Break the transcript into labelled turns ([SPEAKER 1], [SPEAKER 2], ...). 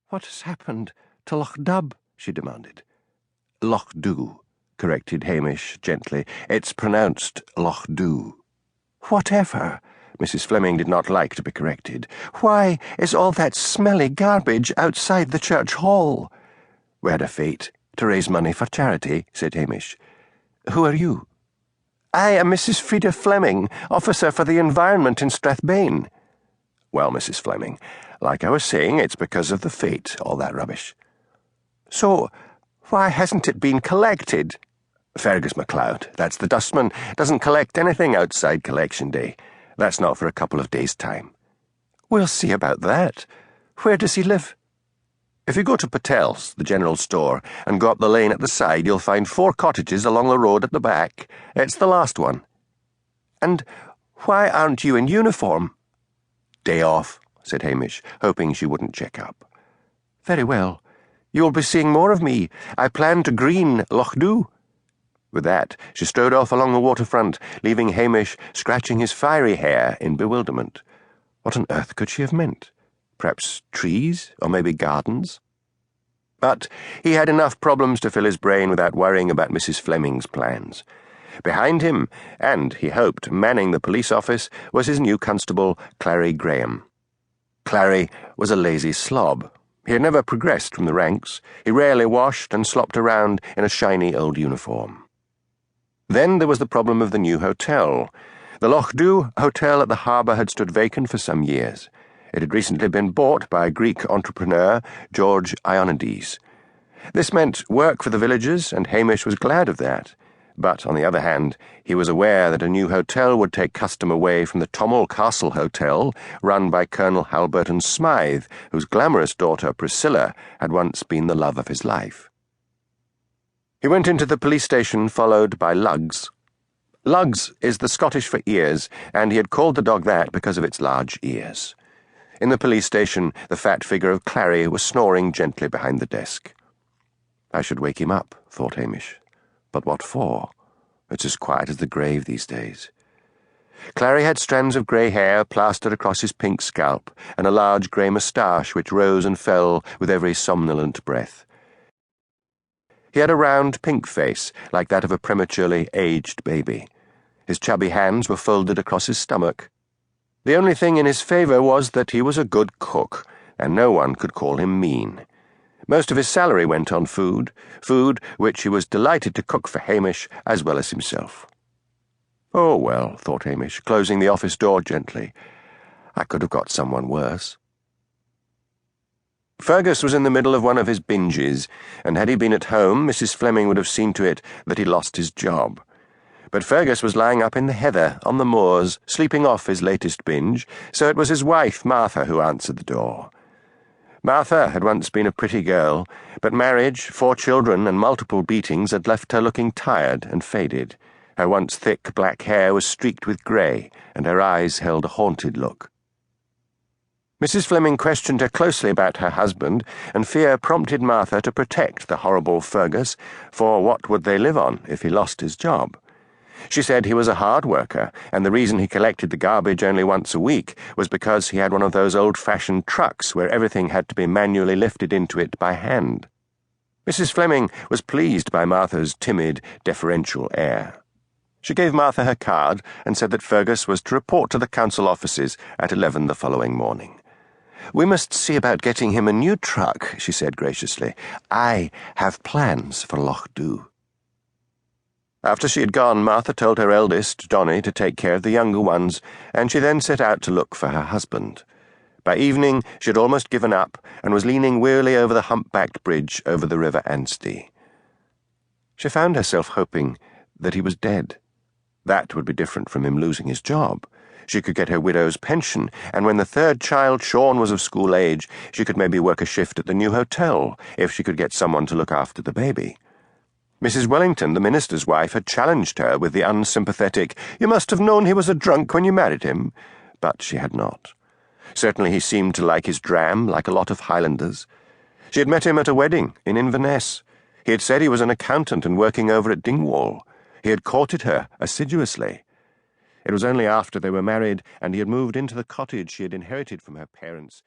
[SPEAKER 1] "What has happened to Lochdubh?" she demanded. "Lochdubh," corrected Hamish gently. "It's pronounced Lochdubh." "Whatever." Mrs. Fleming did not like to be corrected. "Why is all that smelly garbage outside the church hall?" "We had a fete to raise money for charity," said Hamish. "Who are you?" "I am Mrs. Frida Fleming, officer for the environment in Strathbane." "Well, Mrs. Fleming, like I was saying, it's because of the fete, all that rubbish." "So, why hasn't it been collected?" "Fergus Macleod, that's the Dustman, doesn't collect anything outside collection day. That's not for a couple of days' time." "We'll see about that. Where does he live?" "If you go to Patel's, the general store, and go up the lane at the side, you'll find 4 cottages along the road at the back. It's the last one." "And why aren't you in uniform?" "Day off," said Hamish, hoping she wouldn't check up. "Very well. You'll be seeing more of me. I plan to green Lochdubh." With that, she strode off along the waterfront, leaving Hamish scratching his fiery hair in bewilderment. What on earth could she have meant? Perhaps trees, or maybe gardens? But he had enough problems to fill his brain without worrying about Mrs. Fleming's plans. Behind him, and, he hoped, manning the police office, was his new constable, Graeme. Clary was a lazy slob. He had never progressed from the ranks. He rarely washed and slopped around in a shiny old uniform. Then there was the problem of the new hotel. The Lochdubh Hotel at the harbour had stood vacant for some years. It had recently been bought by a Greek entrepreneur, George Ionides. This meant work for the villagers, and Hamish was glad of that. But, on the other hand, he was aware that a new hotel would take custom away from the Tommel Castle Hotel, run by Colonel Halberton Smythe, whose glamorous daughter, Priscilla, had once been the love of his life. He went into the police station, followed by Lugs. Lugs is the Scottish for ears, and he had called the dog that because of its large ears. In the police station, the fat figure of Clary was snoring gently behind the desk. "I should wake him up," thought Hamish. "But what for? It's as quiet as the grave these days." Clary had strands of grey hair plastered across his pink scalp, and a large grey moustache which rose and fell with every somnolent breath. He had a round, pink face, like that of a prematurely aged baby. His chubby hands were folded across his stomach. The only thing in his favour was that he was a good cook, and no one could call him mean. Most of his salary went on food which he was delighted to cook for Hamish as well as himself. "Oh, well," thought Hamish, closing the office door gently. "I could have got someone worse." Fergus was in the middle of one of his binges, and had he been at home, Mrs. Fleming would have seen to it that he lost his job. But Fergus was lying up in the heather on the moors, sleeping off his latest binge, so it was his wife, Martha, who answered the door. Martha had once been a pretty girl, but marriage, 4 children, and multiple beatings had left her looking tired and faded. Her once thick black hair was streaked with grey, and her eyes held a haunted look. Mrs. Fleming questioned her closely about her husband, and fear prompted Martha to protect the horrible Fergus, for what would they live on if he lost his job? She said he was a hard worker, and the reason he collected the garbage only once a week was because he had one of those old-fashioned trucks where everything had to be manually lifted into it by hand. Mrs. Fleming was pleased by Martha's timid, deferential air. She gave Martha her card and said that Fergus was to report to the council offices at 11 the following morning. "We must see about getting him a new truck," she said graciously. "I have plans for Lochdubh." After she had gone, Martha told her eldest, Johnny, to take care of the younger ones, and she then set out to look for her husband. By evening, she had almost given up and was leaning wearily over the humpbacked bridge over the River Anstey. She found herself hoping that he was dead. That would be different from him losing his job. She could get her widow's pension, and when the 3rd child, Sean, was of school age, she could maybe work a shift at the new hotel, if she could get someone to look after the baby. Mrs. Wellington, the minister's wife, had challenged her with the unsympathetic, "You must have known he was a drunk when you married him," but she had not. Certainly he seemed to like his dram, like a lot of Highlanders. She had met him at a wedding in Inverness. He had said he was an accountant and working over at Dingwall. He had courted her assiduously. It was only after they were married and he had moved into the cottage she had inherited from her parents